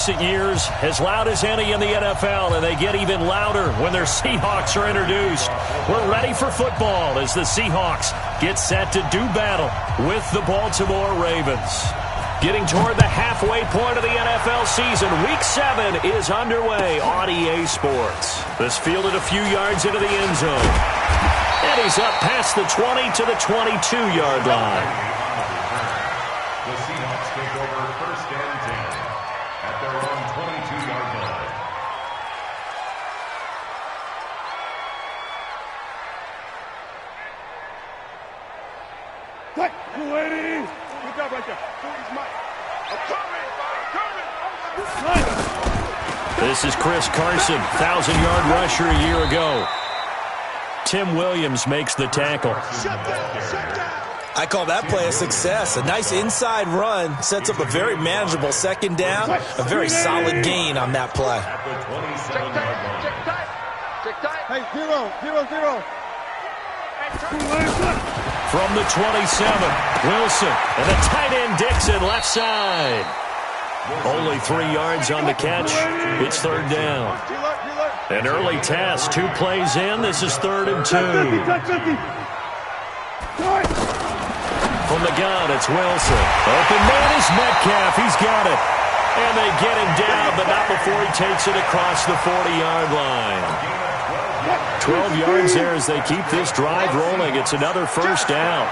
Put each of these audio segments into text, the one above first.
Years, as loud as any in the NFL, and they get even louder when their Seahawks are introduced. We're ready for football as the Seahawks get set to do battle with the Baltimore Ravens. Getting toward the halfway point of the NFL season, Week 7 is underway on EA Sports. This fielded a few yards into the end zone. And he's up past the 20 to the 22-yard line. The Seahawks take over first and 10 at their own 22-yard line. Hey, 280. Good job right there. He's Mike. I'm coming. This is Chris Carson, 1,000-yard rusher a year ago. Tim Williams makes the tackle. Shut down. I call that play a success. A nice inside run sets up a very manageable second down. A very solid gain on that play. At the 27-yard line. Check tight. Hey, 0. From the 27, Wilson, and the tight end Dixon left side. Only 3 yards on the catch. It's third down. An early test, 2 plays in. This is 3rd and 2. From the gun, it's Wilson. Open man is Metcalf. He's got it. And they get him down, but not before he takes it across the 40-yard line. 12 yards there as they keep this drive rolling. It's another first down.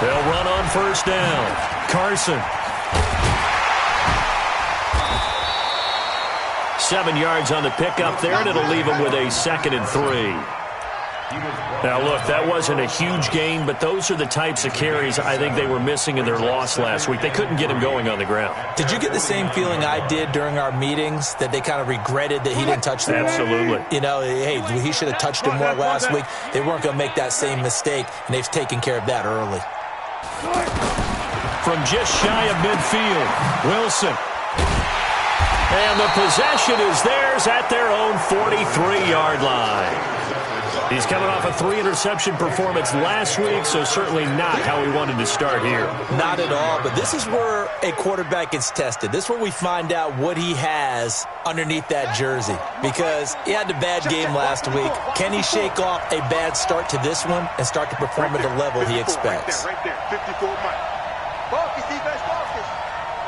They'll run on first down. Carson. 7 yards on the pickup there, and it'll leave him with a 2nd and 3. Now, look, that wasn't a huge gain, but those are the types of carries I think they were missing in their loss last week. They couldn't get him going on the ground. Did you get the same feeling I did during our meetings, that they kind of regretted that he didn't touch the ball? Absolutely. You know, hey, he should have touched him more last week. They weren't going to make that same mistake, and they've taken care of that early. From just shy of midfield, Wilson. And the possession is theirs at their own 43-yard line. He's coming off a 3-interception performance last week, so certainly not how he wanted to start here. Not at all, but this is where a quarterback gets tested. This is where we find out what he has underneath that jersey, because he had a bad game last week. Can he shake off a bad start to this one and start to perform at the level he expects? Right there, 54 Mike. Focus, defense, focus.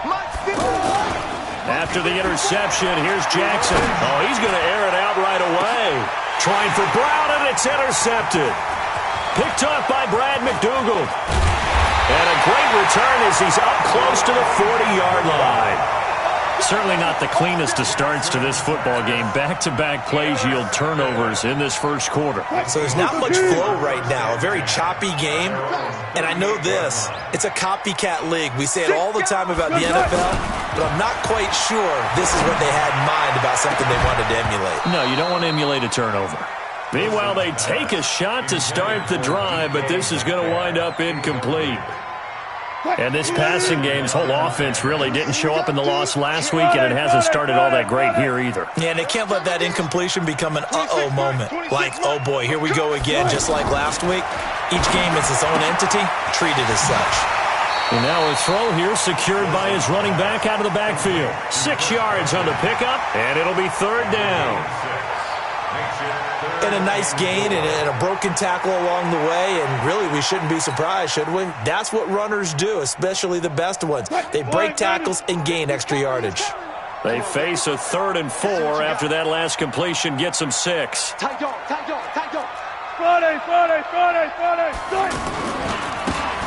Mike, 54. After the interception, here's Jackson. Oh, he's going to air it out right away. Trying for Brown, and it's intercepted. Picked off by Brad McDougal. And a great return as he's up close to the 40-yard line. Certainly not the cleanest of starts to this football game. Back-to-back plays yield turnovers in this first quarter. So there's not much flow right now. A very choppy game. And I know this. It's a copycat league. We say it all the time about the NFL, but I'm not quite sure this is what they had in mind about something they wanted to emulate. No, you don't want to emulate a turnover. Meanwhile, they take a shot to start the drive, but this is going to wind up incomplete. And this passing game's whole offense really didn't show up in the loss last week, and it hasn't started all that great here either. Yeah, and they can't let that incompletion become an uh-oh moment. Like, oh boy, here we go again, just like last week. Each game is its own entity, treated as such. And now a throw here secured by his running back out of the backfield. 6 yards on the pickup, and it'll be third down. And a nice gain and a broken tackle along the way, and really we shouldn't be surprised, should we? That's what runners do, especially the best ones. They break tackles and gain extra yardage. They face a 3rd and 4 after that last completion gets them 6. Tight dog. Friday.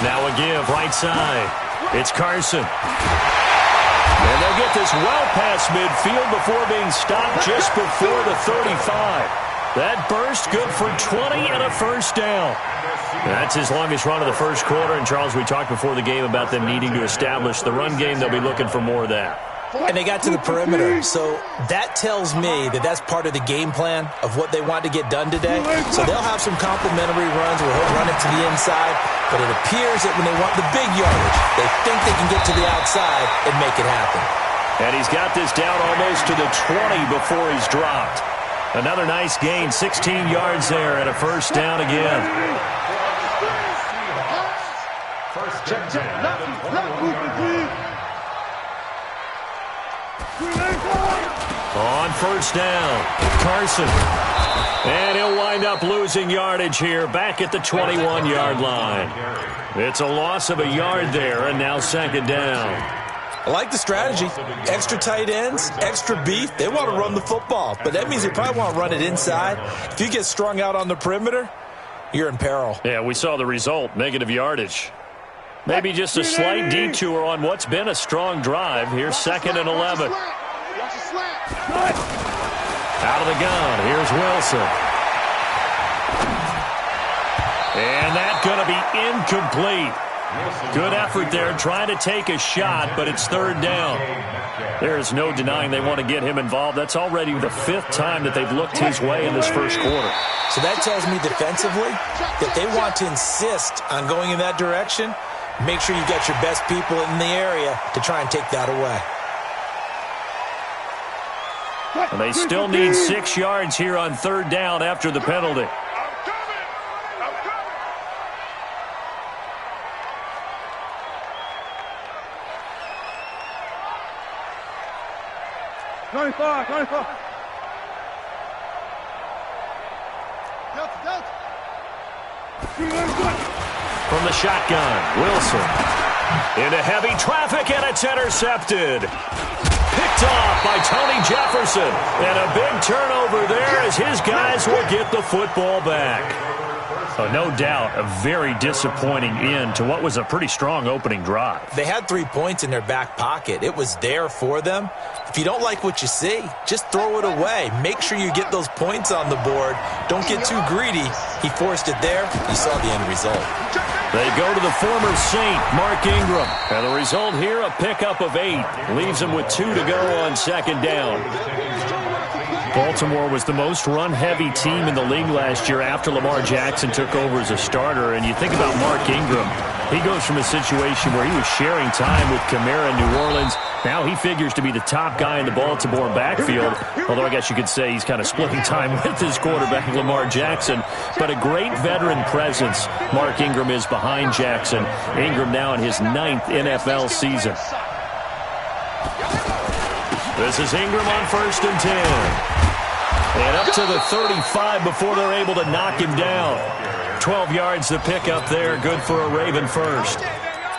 Now a give, right side. It's Carson. And they'll get this well past midfield before being stopped just before the 35. That burst good for 20 and a first down. That's his longest run of the first quarter. And, Charles, we talked before the game about them needing to establish the run game. They'll be looking for more of that. And they got to the perimeter. So that tells me that that's part of the game plan of what they want to get done today. So they'll have some complimentary runs where he'll run it to the inside. But it appears that when they want the big yardage, they think they can get to the outside and make it happen. And he's got this down almost to the 20 before he's dropped. Another nice gain, 16 yards there, and a first down again. First and 10. On first down, Carson. And he'll wind up losing yardage here back at the 21-yard line. It's a loss of a yard there, and now second down. I like the strategy. Extra tight ends, extra beef. They want to run the football, but that means they probably want to run it inside. If you get strung out on the perimeter, you're in peril. Yeah, we saw the result, negative yardage. Maybe just a slight detour on what's been a strong drive. Here's second and 11. Out of the gun, here's Wilson. And that's going to be incomplete. Good effort there, trying to take a shot, but it's third down. There's no denying they want to get him involved. That's already the fifth time that they've looked his way in this first quarter. So that tells me defensively that they want to insist on going in that direction. Make sure you got your best people in the area to try and take that away. And they still need 6 yards here on third down after the penalty. From the shotgun, Wilson. Into heavy traffic, and it's intercepted. Picked off by Tony Jefferson. And a big turnover there as his guys will get the football back. Oh, no doubt a very disappointing end to what was a pretty strong opening drive. They had 3 points in their back pocket. It was there for them. If you don't like what you see, just throw it away. Make sure you get those points on the board. Don't get too greedy. He forced it there. You saw the end result. They go to the former Saint, Mark Ingram. And the result here, a pickup of 8. Leaves him with 2 to go on second down. Baltimore was the most run-heavy team in the league last year after Lamar Jackson took over as a starter. And you think about Mark Ingram, he goes from a situation where he was sharing time with Kamara in New Orleans. Now he figures to be the top guy in the Baltimore backfield, although I guess you could say he's kind of splitting time with his quarterback, Lamar Jackson. But a great veteran presence Mark Ingram is behind Jackson. Ingram now in his 9th NFL season. This is Ingram on first and 10. And up to the 35 before they're able to knock him down. 12 yards to pick up there. Good for a Raven first.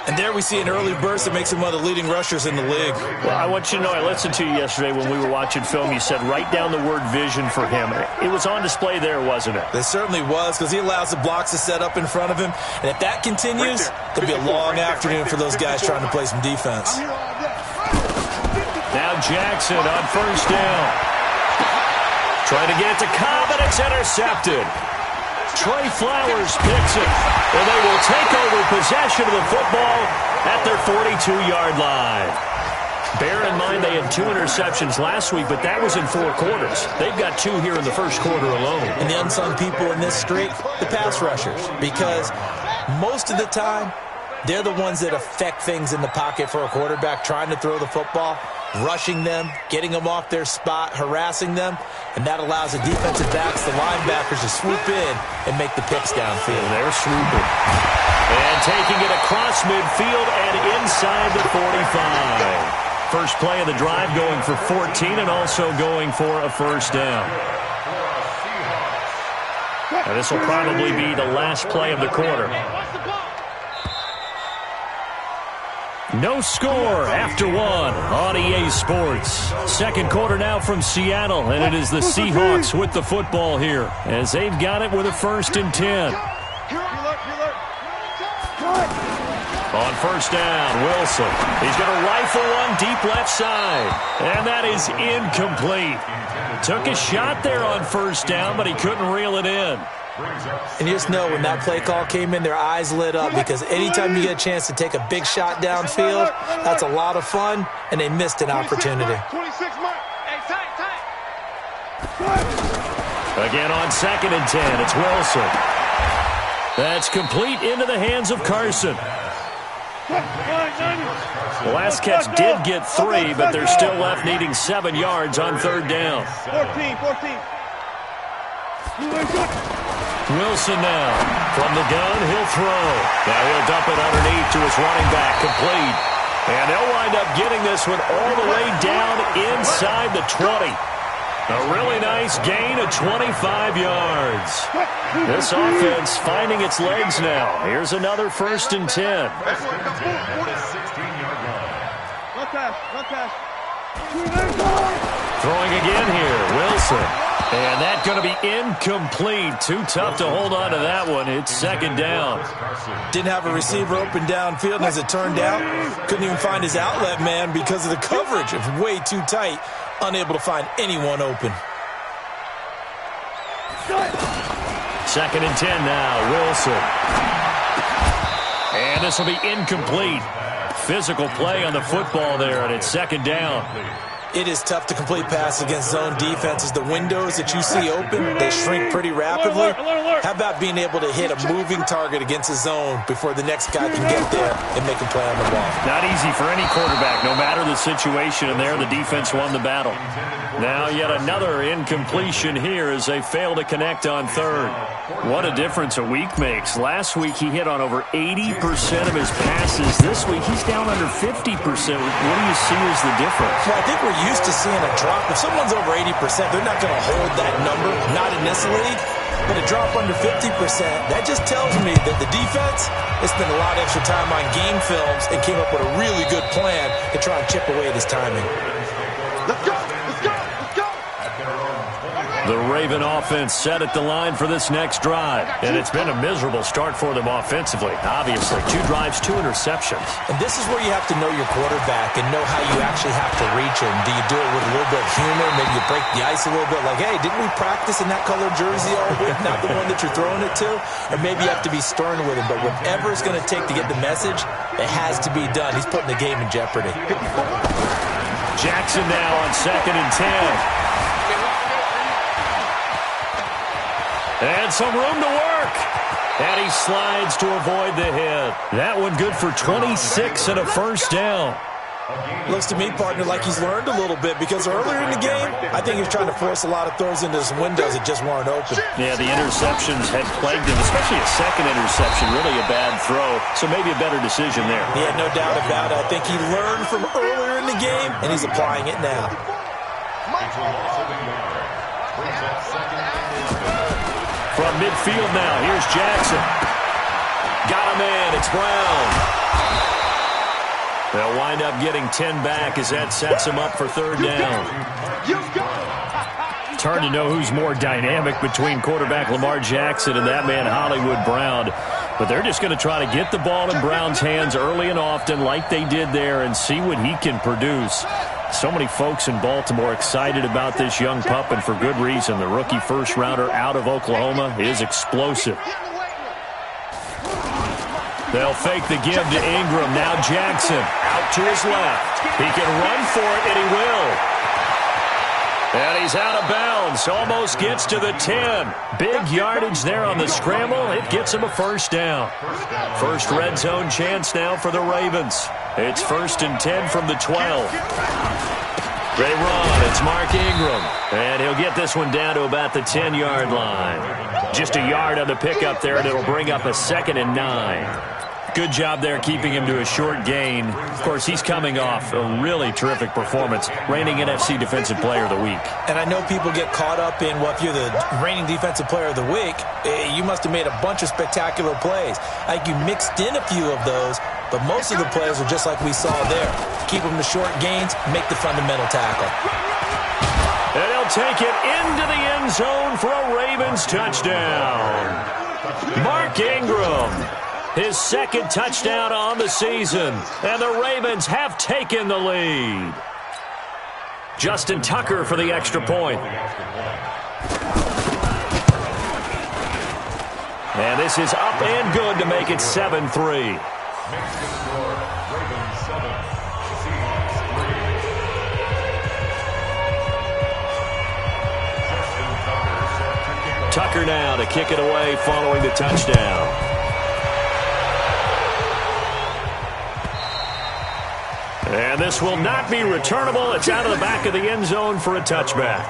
And there we see an early burst that makes him one of the leading rushers in the league. Well, I want you to know, I listened to you yesterday when we were watching film. You said write down the word vision for him. It was on display there, wasn't it? It certainly was, because he allows the blocks to set up in front of him. And if that continues, it'll be a long afternoon for those guys trying to play some defense. Now Jackson on first down. Trying to get it to Cobb, and it's intercepted. Trey Flowers picks it, and they will take over possession of the football at their 42-yard line. Bear in mind they had 2 interceptions last week, but that was in 4 quarters. They've got 2 here in the first quarter alone. And the unsung people in this streak, the pass rushers, because most of the time, they're the ones that affect things in the pocket for a quarterback, trying to throw the football, rushing them, getting them off their spot, harassing them, and that allows the defensive backs, the linebackers, to swoop in and make the picks downfield. And they're swooping. And taking it across midfield and inside the 45. First play of the drive going for 14 and also going for a first down. And this will probably be the last play of the quarter. No score after 1 on EA Sports. Second quarter now from Seattle, and it is the Seahawks with the football here as they've got it with a first and 10. On first down, Wilson. He's going to rifle one deep left side, and that is incomplete. Took a shot there on first down, but he couldn't reel it in. And you just know when that play call came in, their eyes lit up, because anytime you get a chance to take a big shot downfield, that's a lot of fun, and they missed an opportunity. Again on second and 10, it's Wilson. That's complete into the hands of Carson. The last catch did get 3, but they're still left needing 7 yards on third down. 14. Wilson now. From the gun, he'll throw. Now he'll dump it underneath to his running back, complete. And they'll wind up getting this one all the way down inside the 20. A really nice gain of 25 yards. This offense finding its legs now. Here's another 1st and 10. Throwing again here, Wilson. And that's going to be incomplete. Too tough to hold on to that one. It's 2nd down. Didn't have a receiver open downfield, and as it turned out, couldn't even find his outlet man because of the coverage. It was way too tight. Unable to find anyone open. 2nd and 10 now, Wilson. And this will be incomplete. Physical play on the football there, and it's 2nd down. It is tough to complete passes against zone defenses. The windows that you see open, they shrink pretty rapidly. How about being able to hit a moving target against a zone before the next guy can get there and make a play on the ball? Not easy for any quarterback, no matter the situation, and there the defense won the battle. Now yet another incompletion here as they fail to connect on 3rd. What a difference a week makes. Last week he hit on over 80% of his passes. This week he's down under 50%. What do you see as the difference? Well, I think we're used to seeing a drop. If someone's over 80%, they're not going to hold that number, not in this league. But a drop under 50%, that just tells me that the defense has spent a lot of extra time on game films and came up with a really good plan to try and chip away at his timing. Let's go! Let's go! Let's go! The Raven offense set at the line for this next drive. And it's been a miserable start for them offensively. Obviously, 2 drives, 2 interceptions. And this is where you have to know your quarterback and know how you actually have to reach him. Do you do it with a little bit of humor? Maybe you break the ice a little bit like, hey, didn't we practice in that color jersey all week? Not the one that you're throwing it to? Or maybe you have to be stern with him. But whatever it's going to take to get the message, it has to be done. He's putting the game in jeopardy. Jackson now on 2nd and 10. And some room to work. And he slides to avoid the hit. That one good for 26 and a 1st down. Looks to me, partner, like he's learned a little bit because earlier in the game, I think he was trying to force a lot of throws into some windows that just weren't open. Yeah, the interceptions had plagued him, especially a 2nd interception, really a bad throw. So maybe a better decision there. Yeah, no doubt about it. I think he learned from earlier in the game, and he's applying it now. From midfield now, here's Jackson. Got a man, it's Brown. They'll wind up getting 10 back as that sets him up for 3rd down. It's hard to know who's more dynamic between quarterback Lamar Jackson and that man Hollywood Brown. But they're just going to try to get the ball in Brown's hands early and often like they did there and see what he can produce. So many folks in Baltimore excited about this young pup, and for good reason. The rookie first-rounder out of Oklahoma is explosive. They'll fake the give to Ingram. Now Jackson out to his left. He can run for it, and he will. And he's out of bounds. Almost gets to the 10. Big yardage there on the scramble. It gets him a 1st down. First red zone chance now for the Ravens. It's 1st and 10 from the 12. Great run. It's Mark Ingram. And he'll get this one down to about the 10-yard line. Just a yard on the pickup there, and it'll bring up a 2nd and 9. Good job there keeping him to a short gain. Of course, he's coming off a really terrific performance, reigning NFC Defensive Player of the Week. And I know people get caught up in, well, if you're the reigning Defensive Player of the Week, you must have made a bunch of spectacular plays. I think you mixed in a few of those, but most of the plays are just like we saw there. Keep them to short gains, make the fundamental tackle. And he'll take it into the end zone for a Ravens touchdown. Mark Ingram. His 2nd touchdown on the season. And the Ravens have taken the lead. Justin Tucker for the extra point. And this is up and good to make it 7-3. Tucker now to kick it away following the touchdown. And this will not be returnable. It's out of the back of the end zone for a touchback.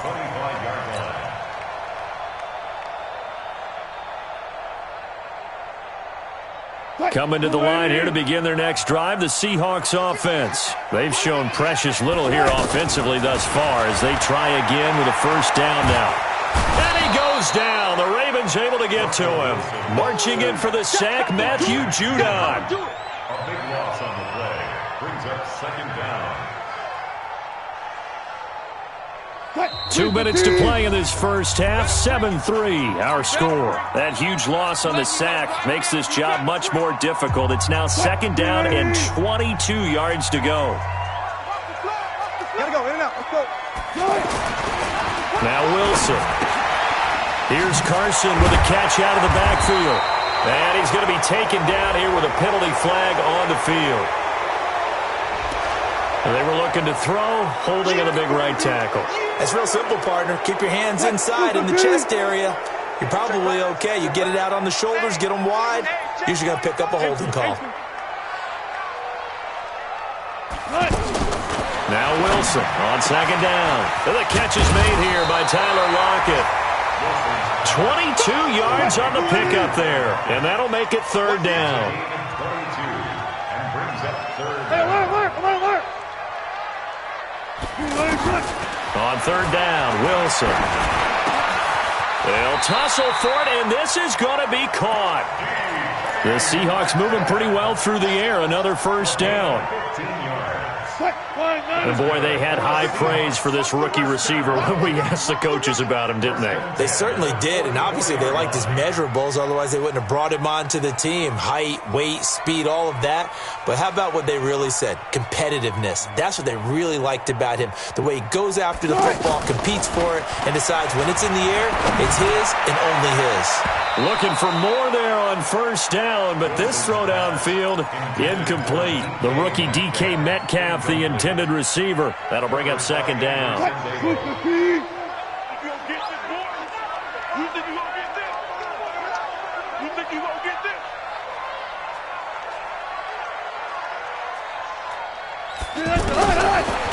Coming to the line here to begin their next drive, the Seahawks offense. They've shown precious little here offensively thus far as they try again with a first down now. And he goes down. The Ravens able to get to him. Marching in for the sack, Matthew Judon. A big loss on the play. Brings up second down. 2 minutes to play in this first half. 7-3, our score. That huge loss on the sack makes this job much more difficult. It's now second down and 22 yards to go. Gotta go, in and out. Let's go. Now Wilson. Here's Carson with a catch out of the backfield. And he's going to be taken down here with a penalty flag on the field. They were looking to throw, holding on the big right tackle. That's real simple, partner. Keep your hands inside in the chest area. You're probably okay. You get it out on the shoulders, get them wide. Usually going to pick up a holding call. Now Wilson on second down. The catch is made here by Tyler Lockett. 22 yards on the pickup there, and that'll make it third down. And brings up third Hey, down. alert. On third down, Wilson. They'll tussle for it, and this is going to be caught. The Seahawks moving pretty well through the air. Another first down. 15 yards. And boy, they had high praise for this rookie receiver when we asked the coaches about him, didn't they? They certainly did, and obviously they liked his measurables. Otherwise, they wouldn't have brought him onto the team. Height, weight, speed, all of that. But how about what they really said? Competitiveness. That's what they really liked about him. The way he goes after the football, competes for it, and decides when it's in the air, it's his and only his. Looking for more there on first down, but this throw downfield, incomplete. The rookie DK Metcalf, the intended receiver. That'll bring up second down.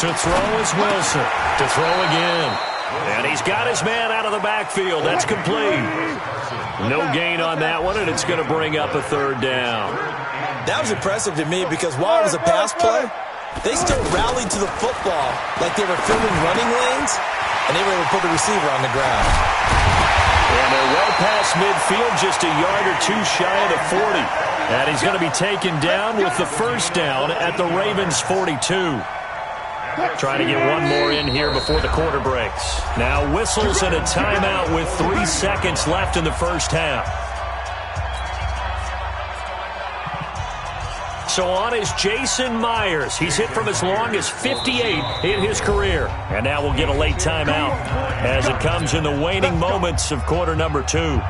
To throw is Wilson. To throw again. And he's got his man out of the backfield. That's complete. No gain on that one, and it's going to bring up a third down. That was impressive to me because while it was a pass play, they still rallied to the football like they were filling running lanes, and they were able to put the receiver on the ground. And they're well past midfield, just a yard or two shy of the 40. And he's going to be taken down with the first down at the Ravens' 42. Trying to get one more in here before the quarter breaks. Now whistles and a timeout with 3 seconds left in the first half. So on is Jason Myers. He's hit from as long as 58 in his career. And now we'll get a late timeout as it comes in the waning moments of quarter number 2.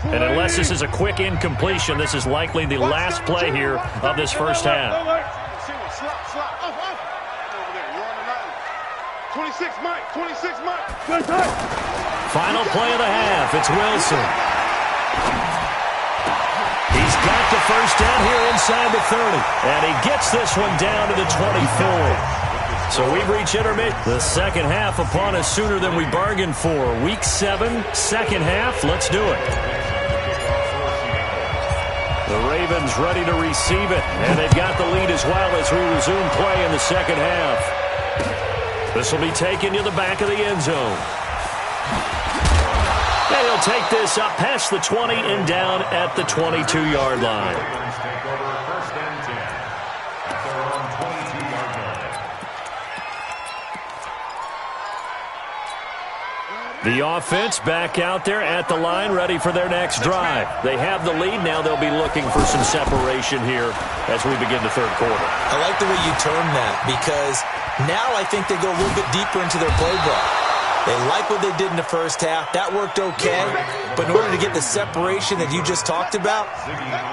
And unless this is a quick incompletion, this is likely the last play here of this first half. 26 Mike. Final play of the half. It's Wilson. He's got the first down here inside the 30. And he gets this one down to the 24. So we've reached intermediate. The second half upon us sooner than we bargained for. Week 7, second half. Let's do it. The Ravens ready to receive it, and they've got the lead as well as we resume play in the second half. This will be taken to the back of the end zone. And he'll take this up past the 20 and down at the 22-yard line. Take over first and 10 at their own 22-yard line. The offense back out there at the line, ready for their next drive. They have the lead. Now they'll be looking for some separation here as we begin the third quarter. I like the way you term that because now I think they go a little bit deeper into their playbook. They like what they did in the first half. That worked okay. But in order to get the separation that you just talked about,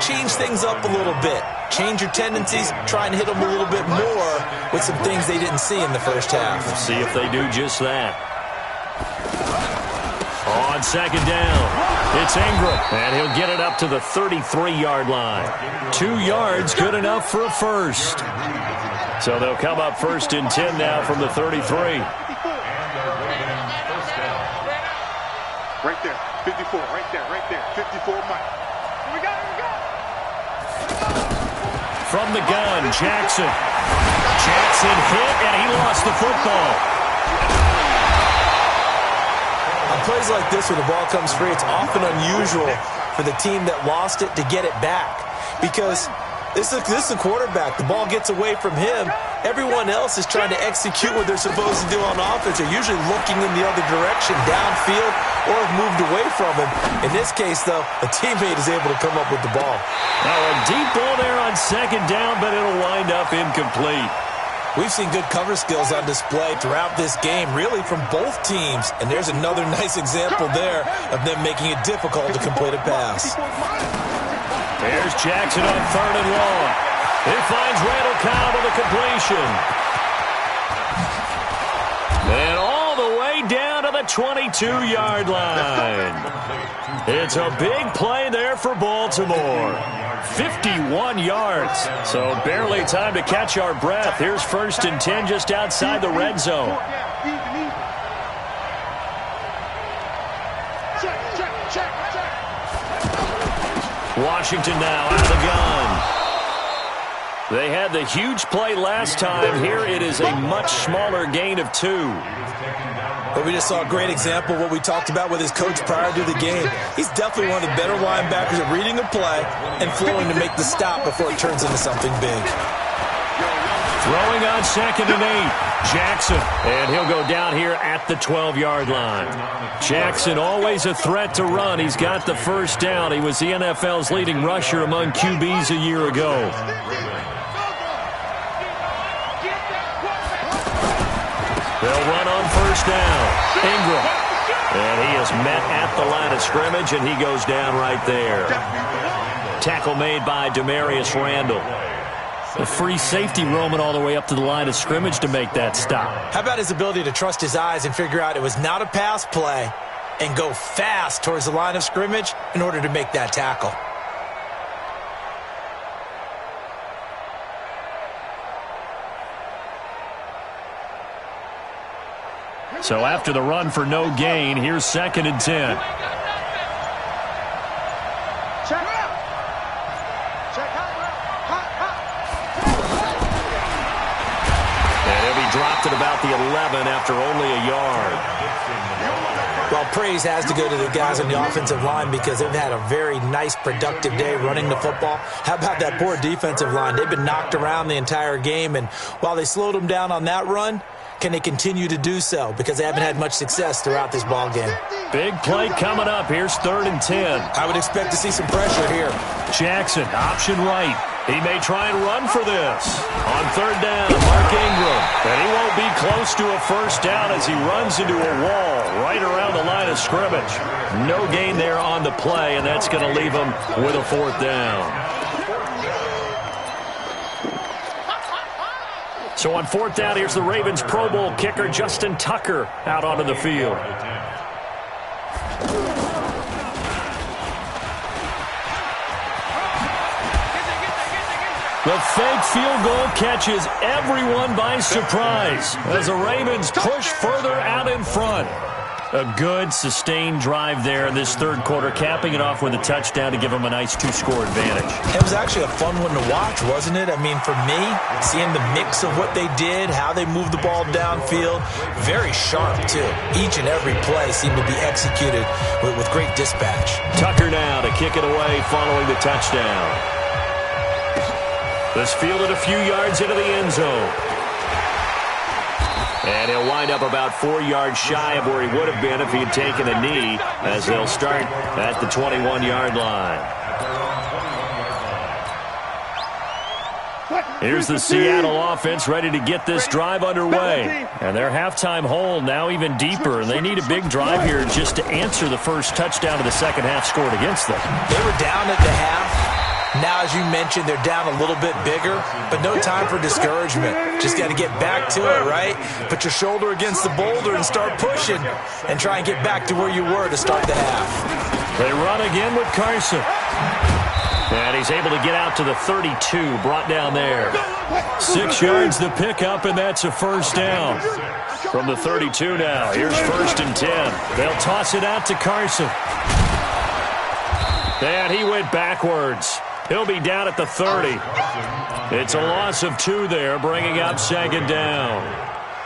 change things up a little bit. Change your tendencies. Try and hit them a little bit more with some things they didn't see in the first half. See if they do just that. On second down, it's Ingram, and he'll get it up to the 33-yard line. 2 yards, good enough for a first. So they'll come up first and 10 now from the 33. Right there. 54. Right there. 54 Mike. Here we go. From the gun, Jackson. Jackson hit, and he lost the football. On plays like this, when the ball comes free, it's often unusual for the team that lost it to get it back. Because this is the quarterback. The ball gets away from him. Everyone else is trying to execute what they're supposed to do on offense. They're usually looking in the other direction, downfield, or have moved away from him. In this case, though, a teammate is able to come up with the ball. Now a deep ball there on second down, but it'll wind up incomplete. We've seen good cover skills on display throughout this game, really from both teams. And there's another nice example there of them making it difficult to complete a pass. There's Jackson on third and long. He finds Randall Cobb with a completion. And all the way down to the 22-yard line. It's a big play there for Baltimore. 51 yards. So barely time to catch our breath. Here's 1st and 10 just outside the red zone. Washington now out of the gun. They had the huge play last time. Here it is a much smaller gain of 2. But we just saw a great example of what we talked about with his coach prior to the game. He's definitely one of the better linebackers at reading a play and flowing to make the stop before it turns into something big. Throwing on 2nd and 8. Jackson, and he'll go down here at the 12-yard line. Jackson, always a threat to run. He's got the first down. He was the NFL's leading rusher among QBs a year ago. They'll run on first down. Ingram. And he is met at the line of scrimmage, and he goes down right there. Tackle made by Demarius Randall. A free safety roaming all the way up to the line of scrimmage to make that stop. How about his ability to trust his eyes and figure out it was not a pass play and go fast towards the line of scrimmage in order to make that tackle? So after the run for no gain, here's 2nd and 10. Dropped at about the 11 after only a yard. Well, praise has to go to the guys on the offensive line because they've had a very nice, productive day running the football. How about that poor defensive line? They've been knocked around the entire game, and while they slowed them down on that run, can they continue to do so? Because they haven't had much success throughout this ball game. Big play coming up. Here's 3rd and 10. I would expect to see some pressure here. Jackson, option right. He may try and run for this. On 3rd down, Mark Ingram. And he won't be close to a first down as he runs into a wall right around the line of scrimmage. No gain there on the play, and that's going to leave him with a 4th down. So on 4th down, here's the Ravens Pro Bowl kicker Justin Tucker out onto the field. The fake field goal catches everyone by surprise as the Ravens push further out in front. A good, sustained drive there in this 3rd quarter, capping it off with a touchdown to give them a nice 2-score advantage. It was actually a fun one to watch, wasn't it? I mean, for me, seeing the mix of what they did, how they moved the ball downfield, very sharp, too. Each and every play seemed to be executed with great dispatch. Tucker now to kick it away following the touchdown. This fielded a few yards into the end zone. And he'll wind up about 4 yards shy of where he would have been if he had taken a knee, as they'll start at the 21-yard line. Here's the Seattle offense ready to get this drive underway. And their halftime hole now even deeper, and they need a big drive here just to answer the first touchdown of the second half scored against them. They were down at the half. Now, as you mentioned, they're down a little bit bigger, but no time for discouragement. Just got to get back to it, right? Put your shoulder against the boulder and start pushing and try and get back to where you were to start the half. They run again with Carson. And he's able to get out to the 32, brought down there. 6 yards the pickup, and that's a first down. From the 32 now, here's 1st and 10. They'll toss it out to Carson. And he went backwards. He'll be down at the 30. It's a loss of 2 there, bringing up 2nd down.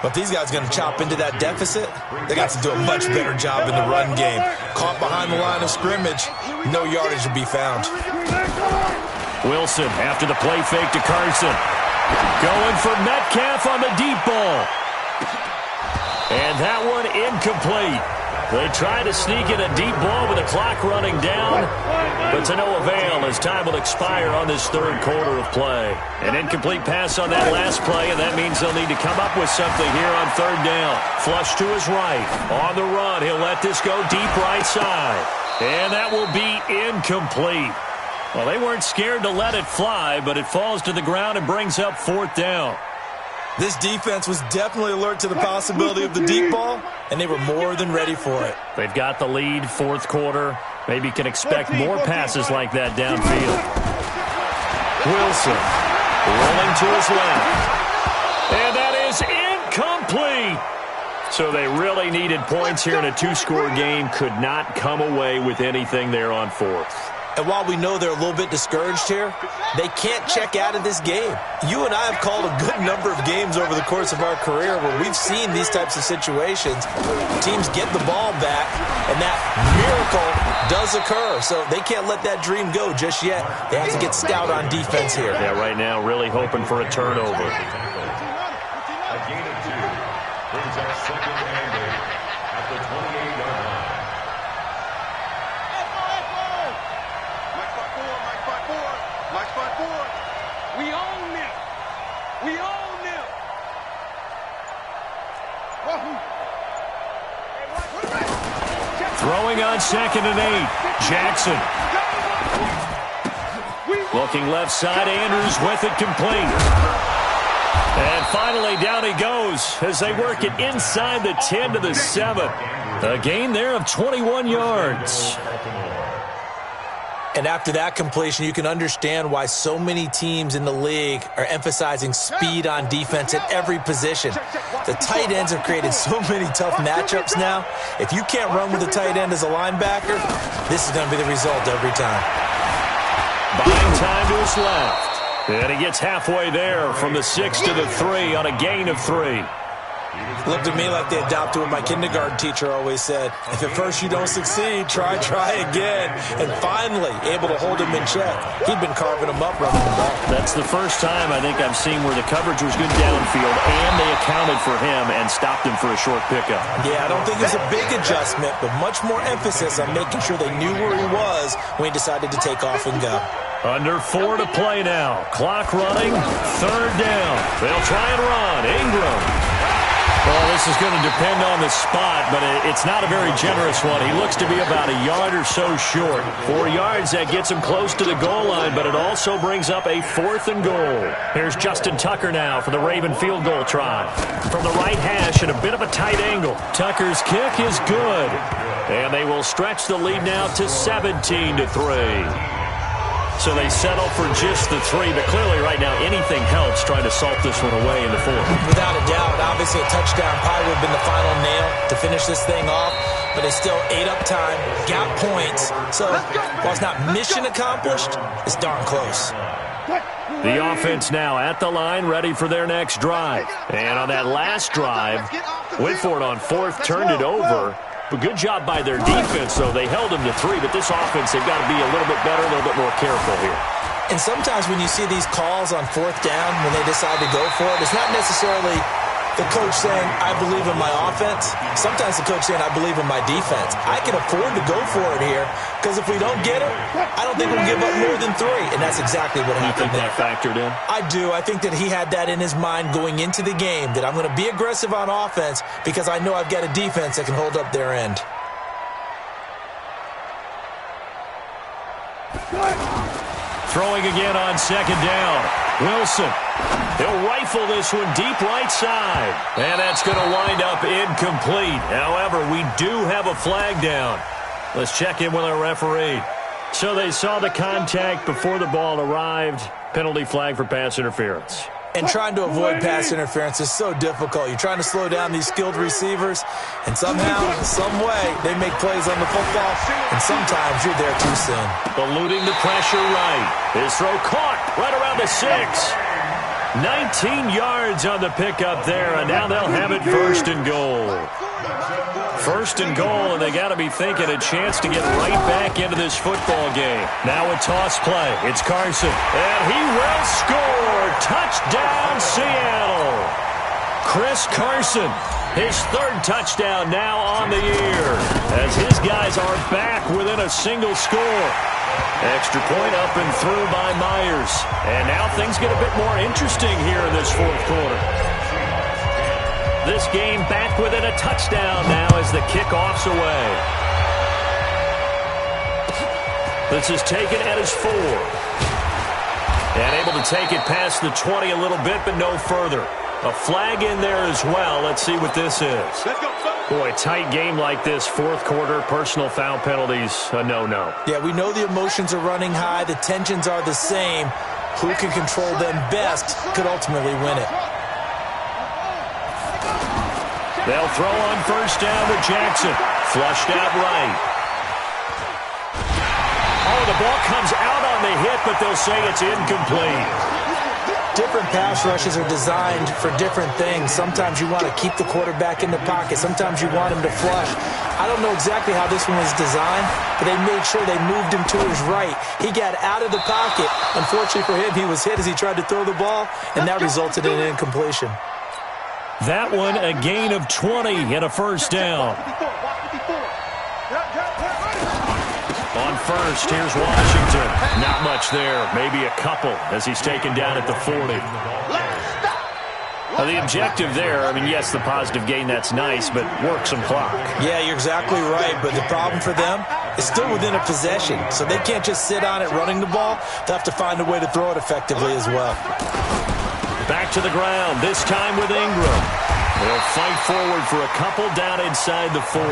But these guys are going to chop into that deficit. They got to do a much better job in the run game. Caught behind the line of scrimmage, no yardage to be found. Wilson after the play fake to Carson. Going for Metcalf on the deep ball. And that one incomplete. They try to sneak in a deep ball with the clock running down, but to no avail as time will expire on this 3rd quarter of play. An incomplete pass on that last play, and that means they'll need to come up with something here on 3rd down. Flush to his right. On the run, he'll let this go deep right side. And that will be incomplete. Well, they weren't scared to let it fly, but it falls to the ground and brings up 4th down. This defense was definitely alert to the possibility of the deep ball, and they were more than ready for it. They've got the lead, 4th quarter. Maybe can expect more passes like that downfield. Wilson rolling to his left. And that is incomplete. So they really needed points here in a 2-score game. Could not come away with anything there on 4th. And while we know they're a little bit discouraged here, they can't check out of this game. You and I have called a good number of games over the course of our career where we've seen these types of situations. Teams get the ball back, and that miracle does occur. So they can't let that dream go just yet. They have to get stout on defense here. Yeah, right now really hoping for a turnover. A gain of 2 brings up 2nd and 8 at the 28-yard line. We own them. We own them. Throwing on 2nd and 8. Jackson. Looking left side. Andrews with it complete. And finally down he goes as they work it inside the 10 to the 7. A gain there of 21 yards. And after that completion, you can understand why so many teams in the league are emphasizing speed on defense at every position. The tight ends have created so many tough matchups now. If you can't run with a tight end as a linebacker, this is going to be the result every time. Buying time to his left. And he gets halfway there from the 6 to the 3 on a gain of 3. Looked at me like they adopted what my kindergarten teacher always said. If at first you don't succeed, try again. And finally, able to hold him in check. He'd been carving him up running the ball. That's the first time I think I've seen where the coverage was good downfield and they accounted for him and stopped him for a short pickup. Yeah, I don't think it was a big adjustment, but much more emphasis on making sure they knew where he was when he decided to take off and go. Under 4 to play now. Clock running. 3rd down. They'll try and run. Ingram. Well, this is going to depend on the spot, but it's not a very generous one. He looks to be about a yard or so short. 4 yards, that gets him close to the goal line, but it also brings up a 4th and goal. Here's Justin Tucker now for the Raven field goal try. From the right hash at a bit of a tight angle. Tucker's kick is good. And they will stretch the lead now to 17 to 3. So they settle for just the 3, but clearly right now anything helps trying to salt this one away in the 4th. Without a doubt, obviously a touchdown probably would have been the final nail to finish this thing off, but it's still ate up time, got points, so while it's not mission accomplished, it's darn close. The offense now at the line, ready for their next drive. And on that last drive, went for it on 4th, turned it over. But good job by their defense, though. They held them to 3, but this offense, they've got to be a little bit better, a little bit more careful here. And sometimes when you see these calls on 4th down, when they decide to go for it, it's not necessarily the coach saying, I believe in my offense. Sometimes the coach saying, I believe in my defense. I can afford to go for it here, because if we don't get it, I don't think we'll give up more than 3. And that's exactly what happened there. You think that factored in? I do. I think that he had that in his mind going into the game, that I'm going to be aggressive on offense because I know I've got a defense that can hold up their end. Throwing again on 2nd down. Wilson. He'll rifle this one deep right side. And that's going to wind up incomplete. However, we do have a flag down. Let's check in with our referee. So they saw the contact before the ball arrived. Penalty flag for pass interference. And trying to avoid pass interference is so difficult. You're trying to slow down these skilled receivers, and somehow, some way, they make plays on the football, and sometimes you're there too soon. Eluding the pressure right. His throw caught right around the 6. 19 yards on the pickup there, and now they'll have it first and goal. First and goal, and they got to be thinking a chance to get right back into this football game. Now a toss play. It's Carson, and he will score. Touchdown, Seattle. Chris Carson, his 3rd touchdown now on the year, as his guys are back within a single score. Extra point up and through by Myers. And now things get a bit more interesting here in this 4th quarter. This game back within a touchdown now as the kickoff's away. This is taken at his 4. And able to take it past the 20 a little bit, but no further. A flag in there as well. Let's see what this is. Boy, tight game like this, 4th quarter, personal foul penalties, a no-no. Yeah, we know the emotions are running high. The tensions are the same. Who can control them best could ultimately win it. They'll throw on first down to Jackson. Flushed out right. Oh, the ball comes out on the hit, but they'll say it's incomplete. Different pass rushes are designed for different things. Sometimes you want to keep the quarterback in the pocket. Sometimes you want him to flush. I don't know exactly how this one was designed, but they made sure they moved him to his right. He got out of the pocket. Unfortunately for him, he was hit as he tried to throw the ball, and that resulted in an incompletion. That one, a gain of 20 and a first down. On first, here's Washington. Not much there, maybe a couple as he's taken down at the 40. Now, the objective there, I mean, yes, the positive gain, that's nice, but work some clock. Yeah, you're exactly right, but the problem for them is still within a possession, so they can't just sit on it running the ball. They'll have to find a way to throw it effectively as well. Back to the ground, this time with Ingram. They'll fight forward for a couple down inside the 40.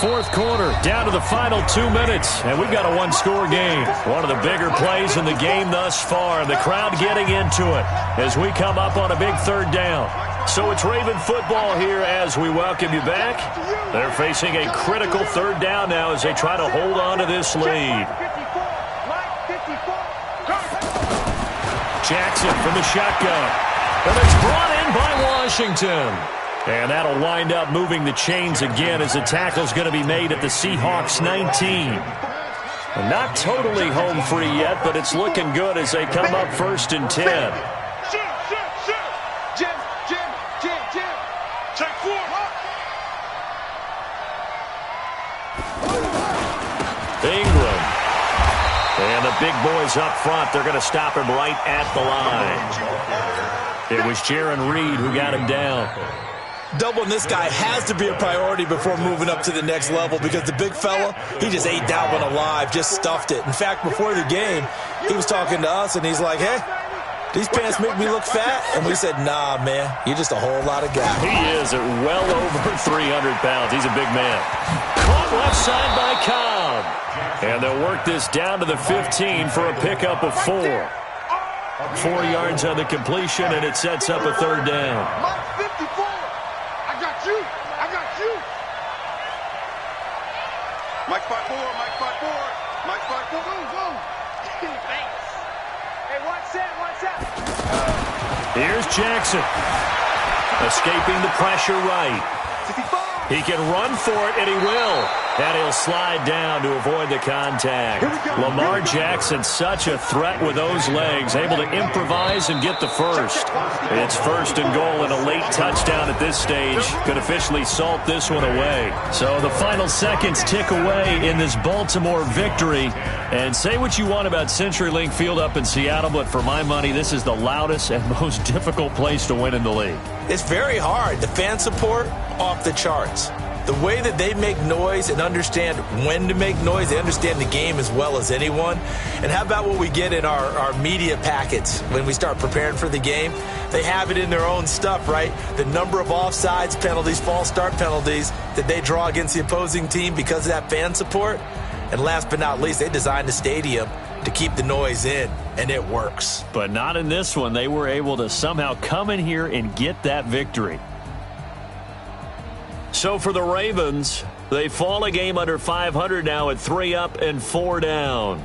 4th quarter, down to the final 2 minutes, and we've got a 1-score game. One of the bigger plays in the game thus far. The crowd getting into it as we come up on a big 3rd down. So it's Raven football here as we welcome you back. They're facing a critical 3rd down now as they try to hold on to this lead. Jackson from the shotgun. And it's brought in by Washington. And that'll wind up moving the chains again as the tackle's going to be made at the Seahawks 19. And not totally home free yet, but it's looking good as they come up 1st and 10. Ingram. And the big boys up front, they're going to stop him right at the line. It was Jaron Reed who got him down. Doubling this guy has to be a priority before moving up to the next level because the big fella, he just ate that one alive, just stuffed it. In fact, before the game, he was talking to us, and he's like, hey, these pants make me look fat? And we said, nah, man, you're just a whole lot of guy. He is at well over 300 pounds. He's a big man. Caught left side by Cobb. And they'll work this down to the 15 for a pickup of 4. 4 yards on the completion, and it sets up a 3rd down. Mike 5-4, Mike 5-4, Mike 5-4, go. Thanks. Hey, watch that. Here's Jackson. Escaping the pressure right. He can run for it, and he will. And he'll slide down to avoid the contact. Lamar Jackson, such a threat with those legs, able to improvise and get the first. It's 1st and goal and a late touchdown at this stage. Could officially salt this one away. So the final seconds tick away in this Baltimore victory. And say what you want about CenturyLink Field up in Seattle, but for my money, this is the loudest and most difficult place to win in the league. It's very hard. The fan support, off the charts. The way that they make noise and understand when to make noise, they understand the game as well as anyone. And how about what we get in our media packets when we start preparing for the game? They have it in their own stuff, right? The number of offsides penalties, false start penalties that they draw against the opposing team because of that fan support. And last but not least, they designed a stadium to keep the noise in, and it works. But not in this one. They were able to somehow come in here and get that victory. So for the Ravens, they fall a game under 500 now at 3 up and 4 down.